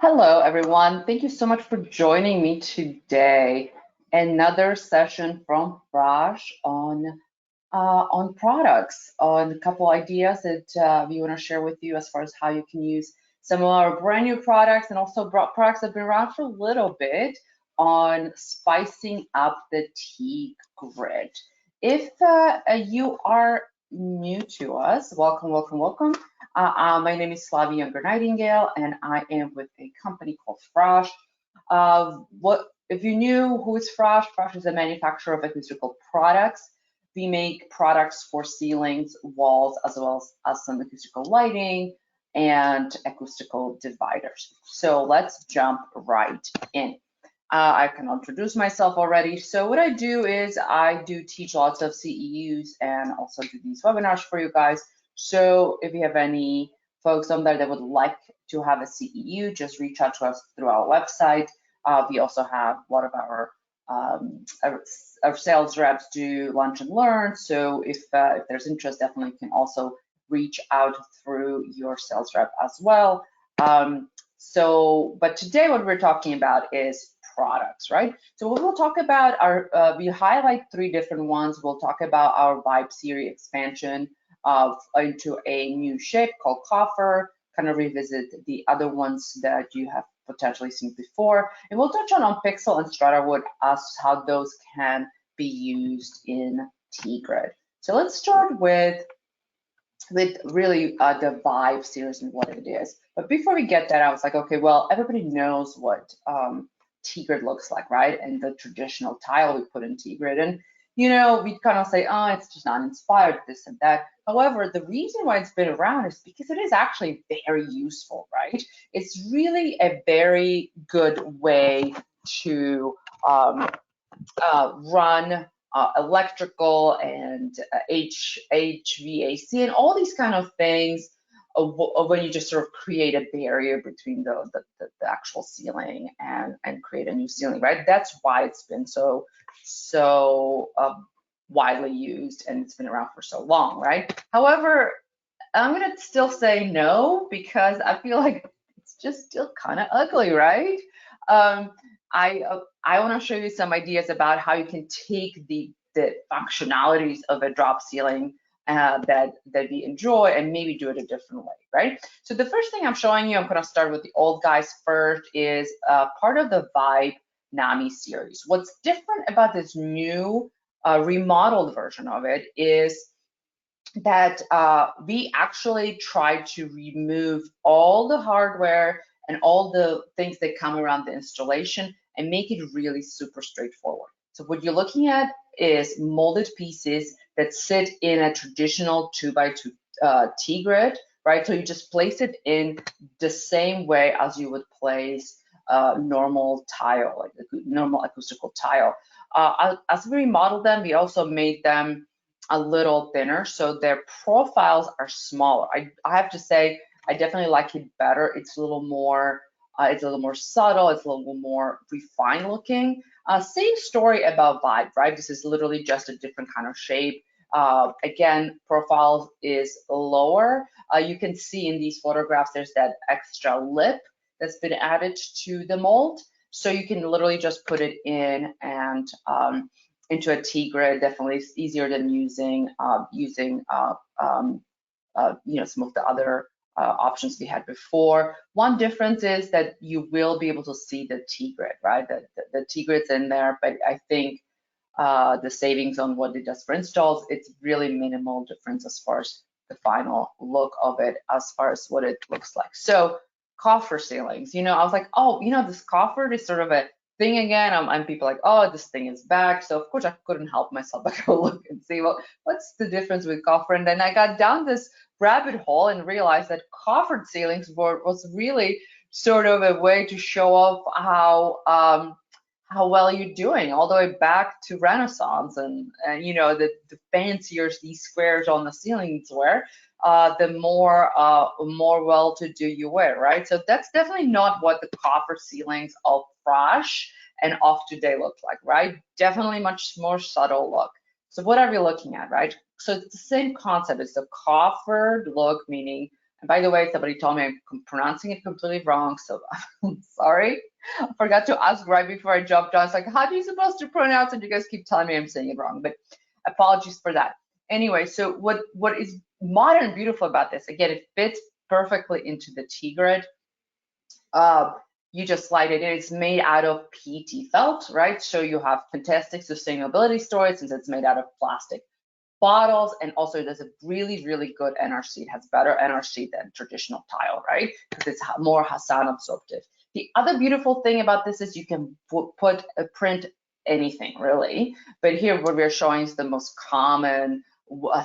Hello, everyone. Thank you so much for joining me today. Another session from Raj on products, on a couple ideas that we want to share with you as far as how you can use some of our brand new products and also products that have been around for a little bit on spicing up the tea grid. If you are new to us, welcome, welcome, welcome. My name is Slavi Younger Nightingale, and I am with a company called Frosh. What if you knew who is Frosh? Frosh is a manufacturer of acoustical products. We make products for ceilings, walls, as well as some acoustical lighting and acoustical dividers. So let's jump right in. I can introduce myself already. So what I do is I do teach lots of CEUs and also do these webinars for you guys. So if you have any folks on there that would like to have a CEU, just reach out to us through our website. We also have a lot of our sales reps do lunch and learn. So if there's interest, definitely you can also reach out through your sales rep as well. But today what we're talking about is products, right? So what we'll talk about are, we highlight three different ones. We'll talk about our Vibe series expansion into a new shape called COFR, kind of revisit the other ones that you have potentially seen before. And we'll touch on PIXL and Stratawood as how those can be used in T-Grid. So let's start with really the Vibe series and what it is. But before we get that, I was like, okay, well, everybody knows what T-Grid looks like, right? And the traditional tile we put in T-Grid. And, you know, we kind of say, oh, it's just not inspired, this and that. However, the reason why it's been around is because it is actually very useful, right? It's really a very good way to run electrical and HVAC and all these kind of things when you just sort of create a barrier between the actual ceiling and create a new ceiling, right? That's why it's been so widely used and it's been around for so long, right? However, I'm gonna still say no because I feel like it's just still kind of ugly, right? I want to show you some ideas about how you can take the functionalities of a drop ceiling that we enjoy and maybe do it a different way, right? So the first thing I'm showing you, I'm going to start with the old guys first, is part of the Vibe NAMI series. What's different about this new remodeled version of it is that we actually try to remove all the hardware and all the things that come around the installation and make it really super straightforward. So what you're looking at is molded pieces that sit in a traditional 2x2 T-grid, right? So you just place it in the same way as you would place normal tile, like a normal acoustical tile. As we remodeled them, we also made them a little thinner, so their profiles are smaller. I have to say, I definitely like it better. It's a little more subtle. It's a little more refined looking. Same story about Vibe, right? This is literally just a different kind of shape. Again, profile is lower. You can see in these photographs, there's that extra lip that's been added to the mold. So you can literally just put it in and into a T-grid. Definitely it's easier than using some of the other options we had before. One difference is that you will be able to see the T-grid, right? The T-grid's in there, but I think the savings on what it does for installs, it's really minimal difference as far as the final look of it, as far as what it looks like. So COFR ceilings, I was like, oh, this COFR is sort of a thing again. And people like, oh, this thing is back. So of course I couldn't help myself but go look and see, well, what's the difference with COFR? And then I got down this rabbit hole and realized that COFR ceilings was really sort of a way to show off how well you're doing, all the way back to Renaissance and the fancier these squares on the ceilings were, the more well-to-do you were, right? So that's definitely not what the COFR ceilings of Frosh and of today look like, right? Definitely much more subtle look. So what are we looking at, right? So it's the same concept. It's the coffered look, meaning And by the way, somebody told me I'm pronouncing it completely wrong, so I'm sorry. I forgot to ask right before I jumped on. It's like, how are you supposed to pronounce it? You guys keep telling me I'm saying it wrong, but apologies for that. Anyway, so what is modern and beautiful about this? Again, it fits perfectly into the T-grid. You just slide it in. It's made out of PET felt, right? So you have fantastic sustainability stories since it's made out of plastic bottles, and also it does a really, really good NRC. It has better NRC than traditional tile, right? Because it's more sound absorptive. The other beautiful thing about this is you can print anything, really. But here what we're showing is the most common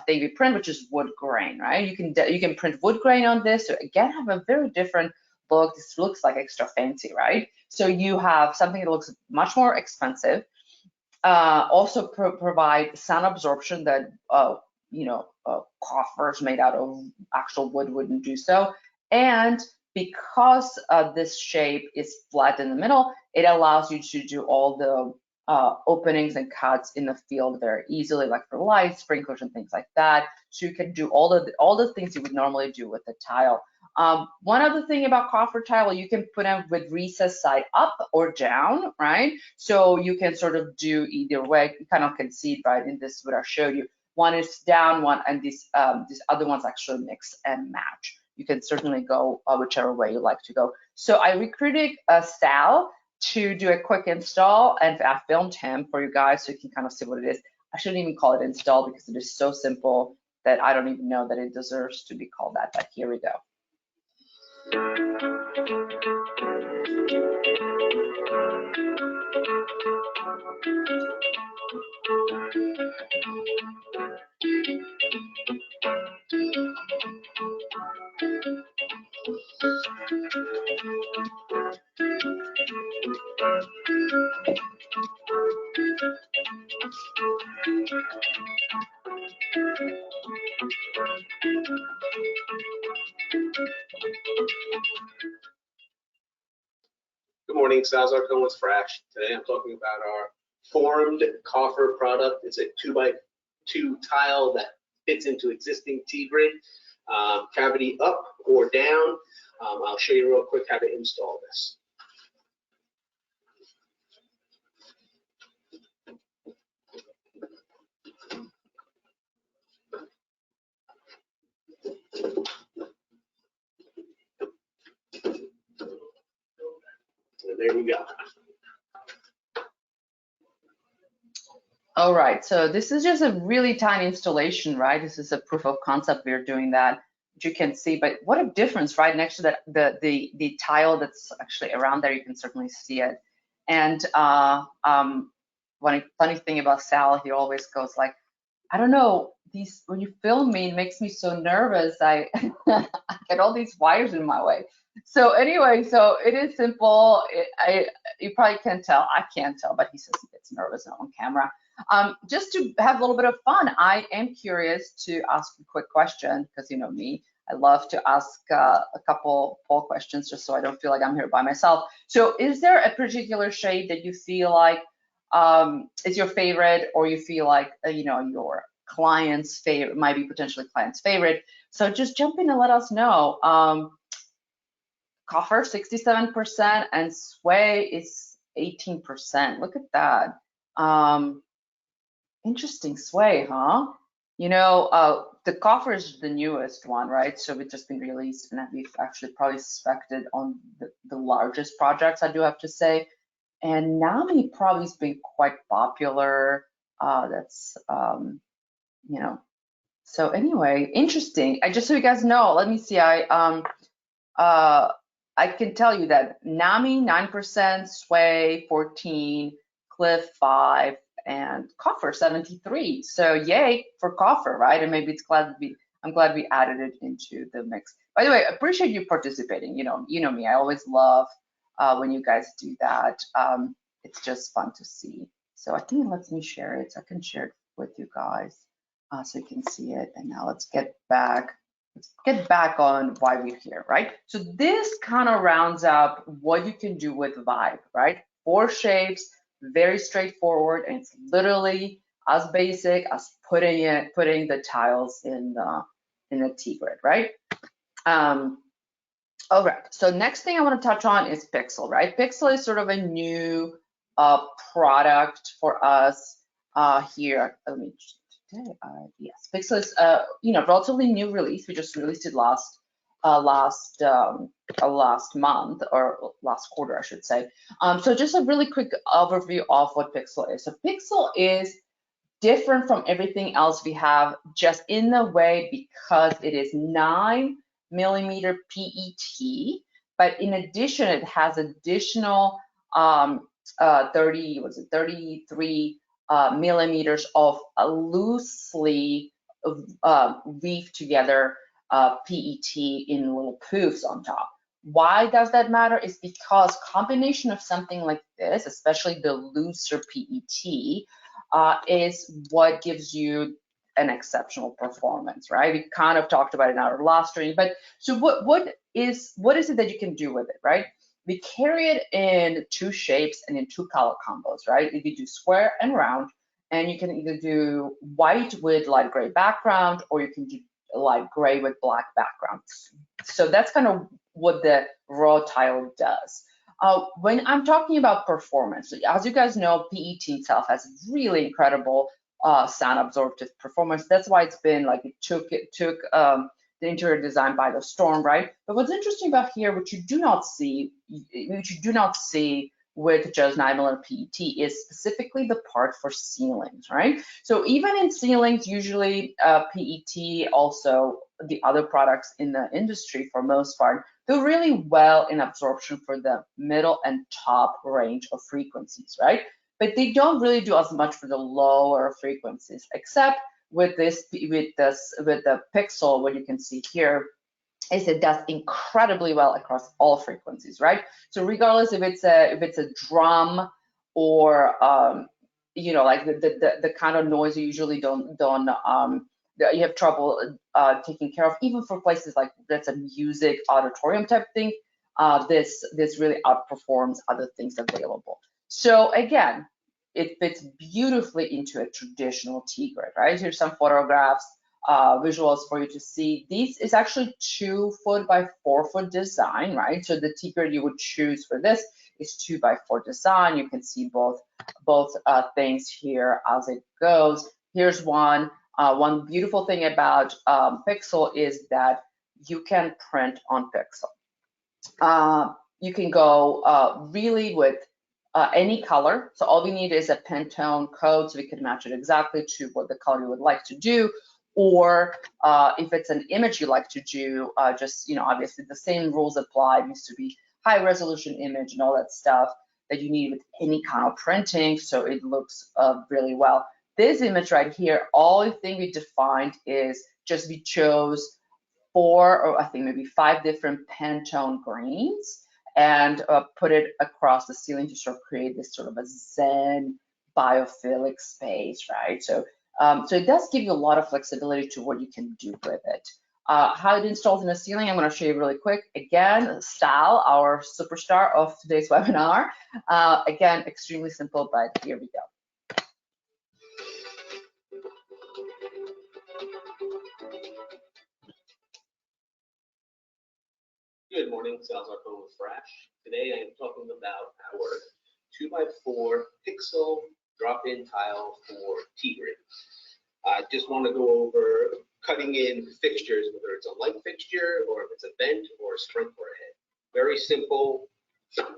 thing we print, which is wood grain, right? You can print wood grain on this. So again, have a very different look. This looks like extra fancy, right? So you have something that looks much more expensive. Also provide sound absorption that COFRs made out of actual wood wouldn't do so. And because this shape is flat in the middle, it allows you to do all the openings and cuts in the field very easily, like for lights, sprinklers, and things like that. So you can do all the things you would normally do with the tile. One other thing about COFR tile, you can put them with recessed side up or down, right? So you can sort of do either way. You kind of can see it, right? In this, what I showed you. One is down, one, and these other ones actually mix and match. You can certainly go whichever way you like to go. So I recruited Sal to do a quick install, and I filmed him for you guys so you can kind of see what it is. I shouldn't even call it install because it is so simple that I don't even know that it deserves to be called that, but here we go. Good morning, Salazar Cohen's Frash. Today I'm talking about our formed COFR product. It's a 2x2 tile that fits into existing T-grid, cavity up or down. I'll show you real quick how to install this. And there we go. All right, so this is just a really tiny installation, right? This is a proof of concept. We're doing that, which you can see, but what a difference, right? Next to that, the tile that's actually around there, you can certainly see it. And one funny thing about Sal, he always goes like, I don't know, when you film me, it makes me so nervous. I get all these wires in my way. So anyway, so it is simple. You probably can't tell. I can't tell, but he says he gets nervous on camera. Just to have a little bit of fun, I am curious to ask a quick question, because you know me, I love to ask a couple poll questions just so I don't feel like I'm here by myself. So is there a particular shade that you feel like is your favorite, or you feel like your client's favorite, might be potentially client's favorite? So just jump in and let us know. COFR 67% and Sway is 18%. Look at that. Interesting. Sway, huh? You know, the COFR is the newest one, right? So it's just been released, and we've actually probably spec'd on the largest projects, I do have to say. And NAMI probably has been quite popular. That's so anyway, interesting. Just so you guys know, let me see. I can tell you that NAMI 9%, Sway 14, Cliff 5, and COFR 73. So yay for COFR, right? And maybe I'm glad we added it into the mix. By the way, I appreciate you participating. You know me. I always love when you guys do that. It's just fun to see. So I think it lets me share it. So I can share it with you guys so you can see it. And now let's get back on why we're here, right? So this kind of rounds up what you can do with Vibe, right? 4 shapes, very straightforward, and it's literally as basic as putting the tiles in the T-grid, right? All right, so next thing I want to touch on is PIXL, right? PIXL is sort of a new product for us here. Let me yes, PIXL is relatively new release. We just released it last month, or last quarter, I should say. So just a really quick overview of what PIXL is. So PIXL is different from everything else we have, just in the way because it is 9mm PET, but in addition, it has additional 33 millimeters of loosely weaved together PET in little poofs on top. Why does that matter? Is because combination of something like this, especially the looser PET, is what gives you an exceptional performance, right? We kind of talked about it in our last training, but so what is it that you can do with it, right? We carry it in 2 shapes and in 2 color combos, right? You can do square and round, and you can either do white with light gray background, or you can do light gray with black background. So that's kind of what the raw tile does. When I'm talking about performance, as you guys know, PET itself has really incredible sound absorptive performance. That's why it's been like it took the interior design by the storm, right? But what's interesting about here, which you do not see with just 9mm PET, is specifically the part for ceilings, right? So even in ceilings, usually PET, also the other products in the industry for most part, do really well in absorption for the middle and top range of frequencies, right? But they don't really do as much for the lower frequencies, except with the PIXL. What you can see here is it does incredibly well across all frequencies, right? So regardless if it's a drum or like the kind of noise you usually don't you have trouble taking care of, even for places like that's a music auditorium type thing, this really outperforms other things available. So again, it fits beautifully into a traditional T-grid, right? Here's some photographs, visuals for you to see. This is actually 2 foot by 4 foot design, right? So the T-grid you would choose for this is 2 by 4 design. You can see both things here as it goes. Here's one. One beautiful thing about PIXL is that you can print on PIXL. You can go really with any color. So all we need is a Pantone code, so we can match it exactly to what the color you would like to do. Or if it's an image you like to do, just obviously the same rules apply. It needs to be high resolution image and all that stuff that you need with any kind of printing, so it looks really well. This image right here, all thing we defined is just we chose 4 or I think maybe 5 different Pantone greens and put it across the ceiling to sort of create this sort of a zen biophilic space, right? So it does give you a lot of flexibility to what you can do with it. How it installs in the ceiling, I'm going to show you really quick. Again, Sal, our superstar of today's webinar. Again, extremely simple, but here we go. Good morning, Sal Zarcone with Frash. Today I am talking about our 2x4 PIXL drop-in tile for T-grid. I just want to go over cutting in fixtures, whether it's a light fixture or if it's a vent or a sprinkler head. Very simple,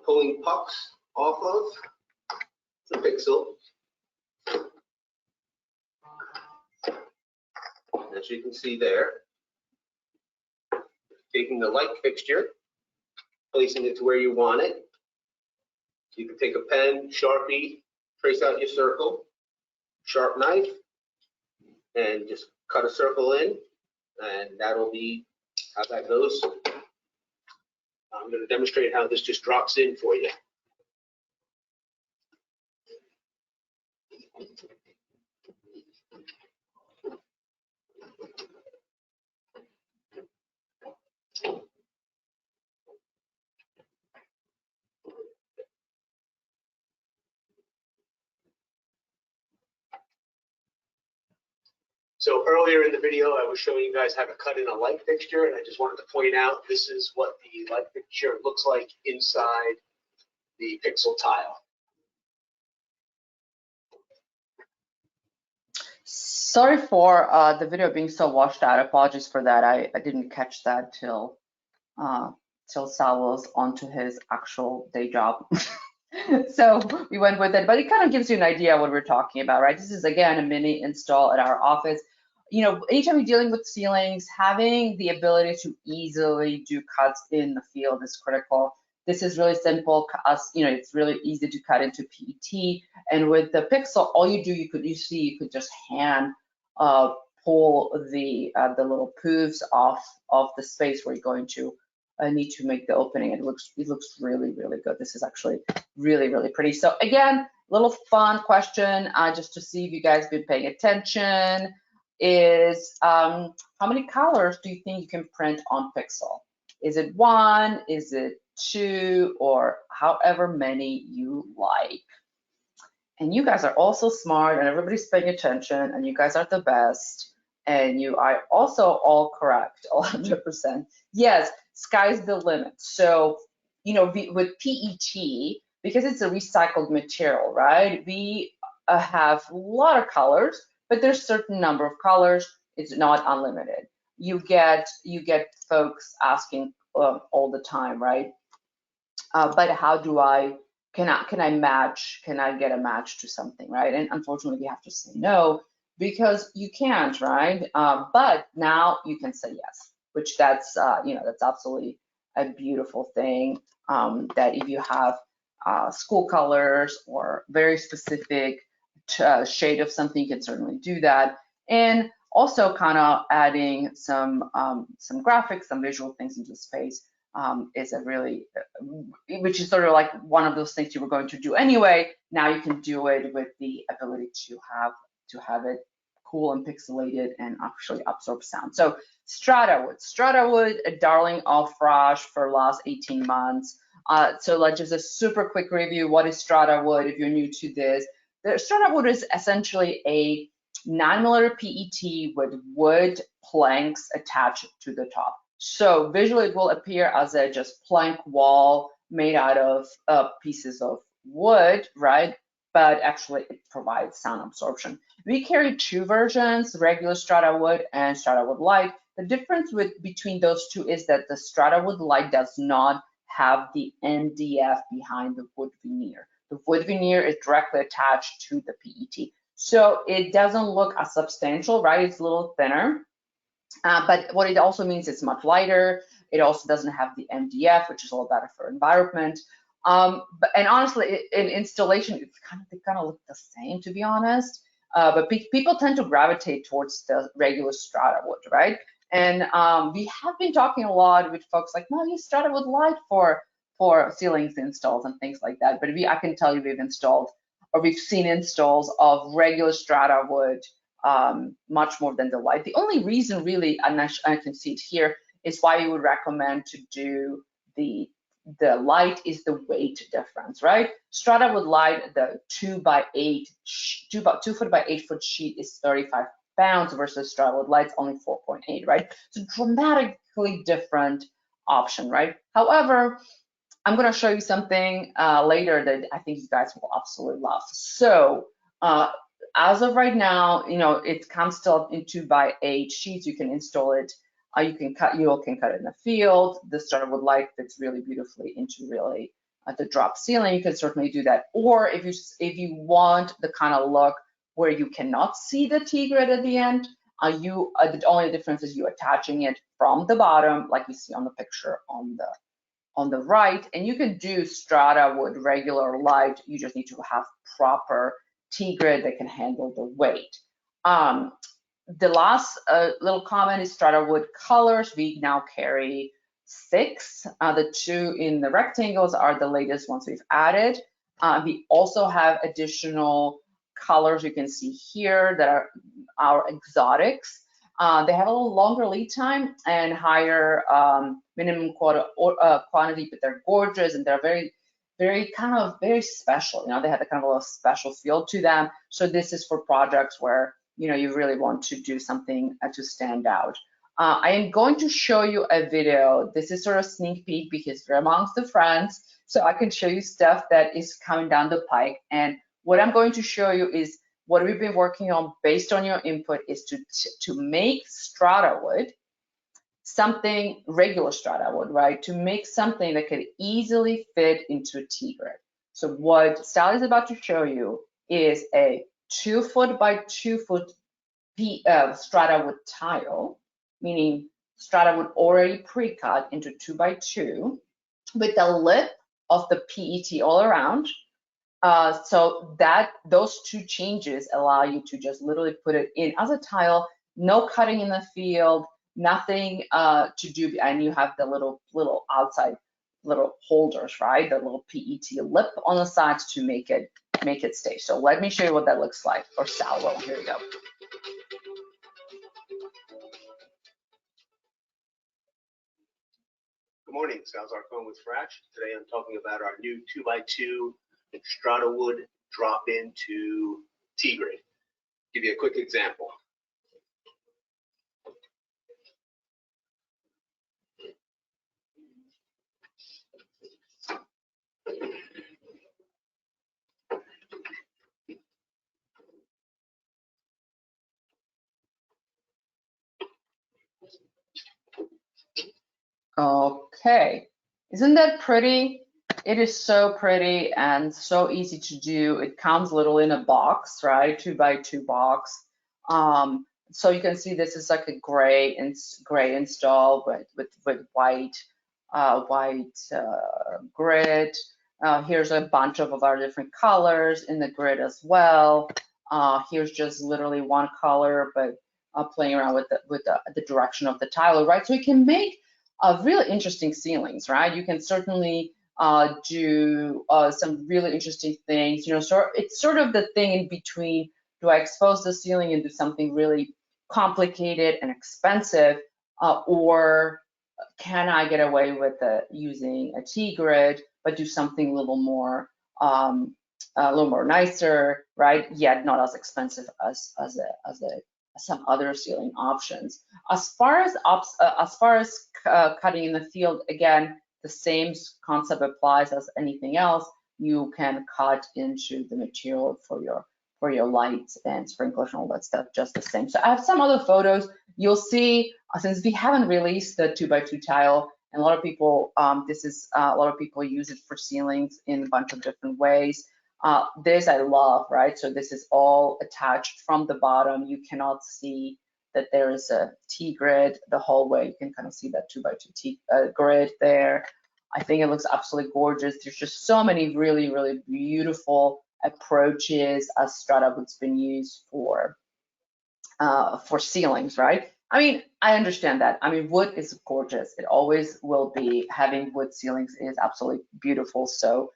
pulling pucks off of the PIXL. As you can see there, taking the light fixture, placing it to where you want it. You can take a pen, Sharpie, trace out your circle, sharp knife, and just cut a circle in, and that'll be how that goes. I'm going to demonstrate how this just drops in for you. So earlier in the video, I was showing you guys how to cut in a light fixture, and I just wanted to point out this is what the light fixture looks like inside the PIXL tile. Sorry for the video being so washed out. Apologies for that. I didn't catch that till Sal was onto his actual day job. So we went with it, but it kind of gives you an idea of what we're talking about, right? This is, again, a mini install at our office. You know, anytime you're dealing with ceilings, having the ability to easily do cuts in the field is critical. This is really simple. You know, it's really easy to cut into PET. And with the PIXL, all you do, you could just hand pull the little poofs off of the space where you're going to need to make the opening. It looks really, really good. This is actually really, really pretty. So again, little fun question just to see if you guys been paying attention is how many colors do you think you can print on PIXL? Is it 1? Is it 2? Or however many you like? And you guys are also smart, and everybody's paying attention, and you guys are the best, and you are also all correct, 100%. Yes, sky's the limit. So, you know, with PET, because it's a recycled material, right? We have a lot of colors, but there's a certain number of colors. It's not unlimited. You get folks asking all the time, right? But how do can I match? Can I get a match to something, right? And unfortunately, we have to say no because you can't, right? But now you can say yes, which that's you know, that's absolutely a beautiful thing. That if you have school colors or very specific shade of something, you can certainly do that. And also kind of adding some graphics, some visual things into space. Is a really, which is sort of like one of those things you were going to do anyway. Now you can do it with the ability to have it cool and pixelated and actually absorb sound. So Stratawood, a darling of Frosh for the last 18 months. So like just a super quick review. What is Stratawood if you're new to this? The Stratawood is essentially a 9mm PET with wood planks attached to the top. So visually it will appear as a just plank wall made out of pieces of wood, right? But actually it provides sound absorption. We carry 2 versions, regular Stratawood and Stratawood Light. The difference between those two is that the Stratawood Light does not have the MDF behind the wood veneer. The wood veneer is directly attached to the PET. So it doesn't look as substantial, right? It's a little thinner. But what it also means it's much lighter. It also doesn't have the MDF, which is a little better for environment. And honestly, in installation, they kind of look the same, to be honest. But people tend to gravitate towards the regular Stratawood, right? And we have been talking a lot with folks like, no, use Stratawood Light for ceilings installs and things like that. But I can tell you we've seen installs of regular Stratawood much more than the light. The only reason really, and I can see it here, is why you would recommend to do the light is the weight difference, right? Stratawood Light, the 2 by 8 2 foot by 8 foot sheet is 35 pounds versus Stratawood Light's only 4.8, right? So dramatically different option, right? However, I'm going to show you something later that I think you guys will absolutely love. So as of right now, you know, it comes still in 2 by 8 sheets. You can install it. You can cut it in the field. The Stratawood Light fits really beautifully into really the drop ceiling. You can certainly do that. Or if you want the kind of look where you cannot see the T-grid at the end, the only difference is you attaching it from the bottom, like you see on the picture on the right. And you can do Stratawood regular light. You just need to have proper T-grid that can handle the weight. The last little comment is Stratawood colors. We now carry 6. The 2 in the rectangles are the latest ones we've added. We also have additional colors you can see here that are our exotics. They have a little longer lead time and higher minimum quantity, but they're gorgeous and they're very special. You know, they have a kind of a little special feel to them. So this is for projects where you really want to do something to stand out. I am going to show you a video. This is sort of sneak peek because we're amongst the friends, so I can show you stuff that is coming down the pike. And what I'm going to show you is what we've been working on based on your input is to make Stratawood something, regular Stratawood, right? To make something that could easily fit into a T-grid. So what Sally is about to show you is a 2 foot by 2 foot Stratawood tile, meaning Stratawood already pre-cut into 2 by 2 with the lip of the PET all around. So that those two changes allow you to just literally put it in as a tile, no cutting in the field, nothing to do, and you have the little outside little holders, right? The little PET lip on the sides to make it stay. So let me show you what that looks like. Or salvo. Here we go. Good morning, Sal's our phone with Frash. Today I'm talking about our new 2 by 2 Stratawood drop-in to T-grid. Give you a quick example. Okay, isn't that pretty? It is so pretty and so easy to do. It comes little in a box, right? 2 by 2 box. So you can see this is like a gray install with white grid. Here's a bunch of our different colors in the grid as well. Here's just literally one color, but playing around with the direction of the tile, right? So you can make really interesting ceilings, right? You can certainly do some really interesting things. So it's sort of the thing in between. Do I expose the ceiling and do something really complicated and expensive, or can I get away with using a T-grid, but do something a little more nicer, right? Yet not as expensive as some other ceiling options. As far as cutting in the field, again, the same concept applies as anything else. You can cut into the material for your lights and sprinklers and all that stuff just the same. So I have some other photos. You'll see, since we haven't released the 2 by 2 tile, and a lot of people, a lot of people use it for ceilings in a bunch of different ways. This I love, right? So this is all attached from the bottom. You cannot see that there is a T-grid the whole way. You can kind of see that 2 by 2 grid there. I think it looks absolutely gorgeous. There's just so many really, really beautiful approaches as Stratawood's been used for ceilings, right? I mean, I understand that. I mean, wood is gorgeous. It always will be. Having wood ceilings is absolutely beautiful. So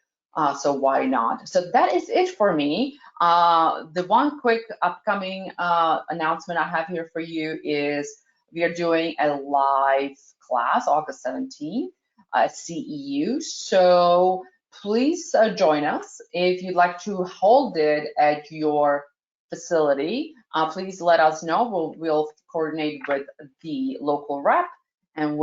why not? So that is it for me. The one quick upcoming announcement I have here for you is we are doing a live class August 17th at CEU. So please join us. If you'd like to hold it at your facility, please let us know. We'll coordinate with the local rep, and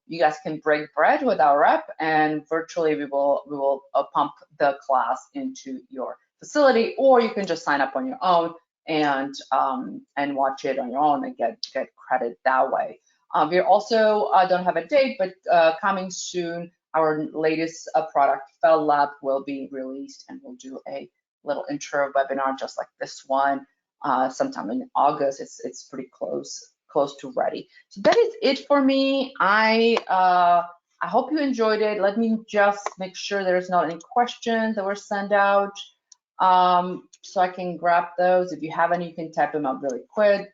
you guys can break bread with our rep, and virtually we will pump the class into your facility, or you can just sign up on your own and watch it on your own and get credit that way. We also don't have a date, but coming soon, our latest product, Fell Lab, will be released, and we'll do a little intro webinar just like this one sometime in August. It's pretty close to ready. So that is it for me. I hope you enjoyed it. Let me just make sure there's not any questions that were sent out, so I can grab those. If you have any, you can type them out really quick.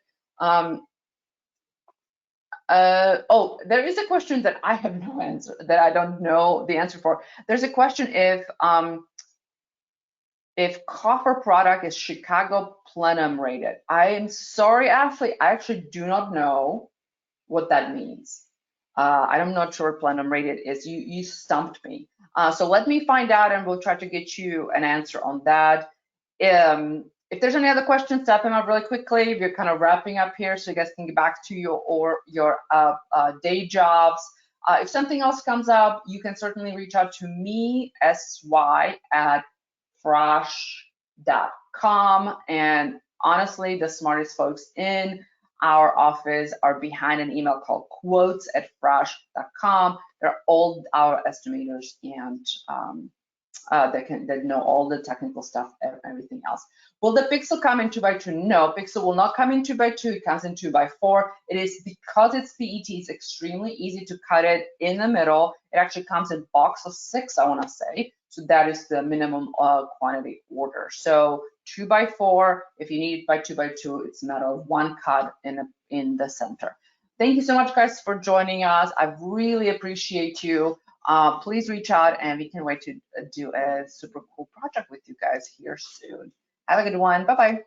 Oh, there is a question that I have no answer, that I don't know the answer for. There's a question if COFR product is Chicago plenum rated. I am sorry, Ashley, I actually do not know what that means. I'm not sure what plenum rated is. You stumped me. So let me find out, and we'll try to get you an answer on that. If there's any other questions, tap them up really quickly. We're kind of wrapping up here, so you guys can get back to your day jobs. If something else comes up, you can certainly reach out to me, sy@frash.com. And honestly, the smartest folks in our office are behind an email called quotes@frash.com. They're all our estimators and that know all the technical stuff, everything else. Will the PIXL come in 2x2? No, PIXL will not come in 2x2. It comes in 2x4. It is because it's PET. It's extremely easy to cut it in the middle. It actually comes in box of 6, I want to say. So that is the minimum quantity order. So 2x4. If you need it by 2x2, it's a matter of one cut in the center. Thank you so much, guys, for joining us. I really appreciate you. Please reach out, and we can wait to do a super cool project with you guys here soon. Have a good one. Bye-bye.